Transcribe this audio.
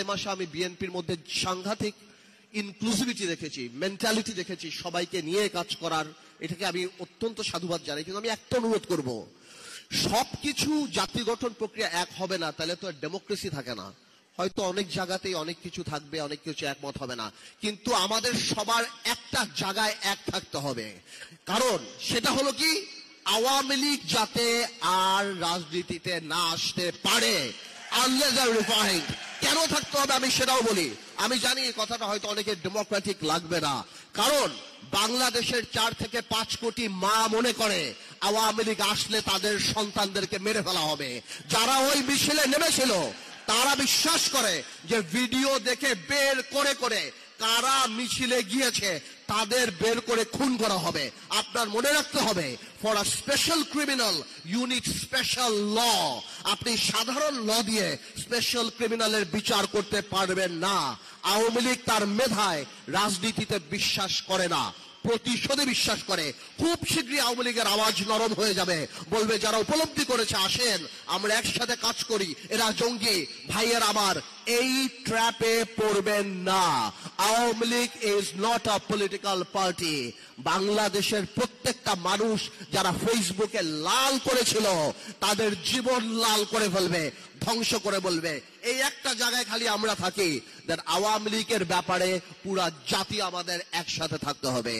মাসে আমি বিএনপির মধ্যে সাংঘাতিক ইনক্লুসিভিটি দেখেছি, মেন্টালিটি দেখেছি, সবাইকে নিয়ে কাজ করার। এটাকে আমি অত্যন্ত সাধুবাদ জানাই। কিন্তু আমি একটা অনুরোধ করব, সবকিছু জাতি গঠন প্রক্রিয়া এক হবে না, তাহলে তো ডেমোক্রেসি থাকে না। হয়তো অনেক জায়গাতেই অনেক কিছু থাকবে, অনেক কিছু একমত হবে না, কিন্তু আমাদের সবার একটা জায়গায় এক থাকতে হবে। কারণ সেটা হলো কি, আওয়ামী লীগ যাতে আর রাজনীতিতে না আসতে পারে। আনলেস আর রিফাইন্ড কেন থাকতে হবে আমি সেটাও বলি। আমি জানি এই কথাটা হয়তো অনেকের ডেমোক্রেটিক লাগবে না, কারণ বাংলাদেশের 4 থেকে 5 কোটি মা মনে করে আওয়ামী লীগ আসলে তাদের সন্তানদেরকে মেরে ফেলা হবে। যারা ওই মিছিলে নেমেছিল তারা বিশ্বাস করে যে ভিডিও দেখে বের করে করে কারা মিছিলে গিয়েছে তাদের বের করে খুন করা হবে। আপনার মনে রাখতে হবে, for a special criminal you need special law. আপনি সাধারণ ল দিয়ে স্পেশাল ক্রিমিনালের বিচার করতে পারবেন না। আওয়ামী লীগ তার মেধায় রাজনীতিতে বিশ্বাস করে না, প্রতিশোধে বিশ্বাস করে। খুব শীঘ্রই আওয়ামী লীগের আওয়াজ নরম হয়ে যাবে, বলবে যারা উপলব্ধি করেছে আসেন আমরা একসাথে কাজ করি, এরা জঙ্গি। ভাইয়ের আমার, এই ট্র্যাপে পড়বেন না। Awami League is not a political party. বাংলাদেশের প্রত্যেকটা মানুষ যারা ফেসবুকে লাল করেছিল তাদের জীবন লাল করে ফেলবে, ধ্বংস করে বলবে। এই একটা জায়গায় খালি আমরা থাকি, আওয়ামী লীগের ব্যাপারে পুরা জাতি আমাদের একসাথে থাকতে হবে।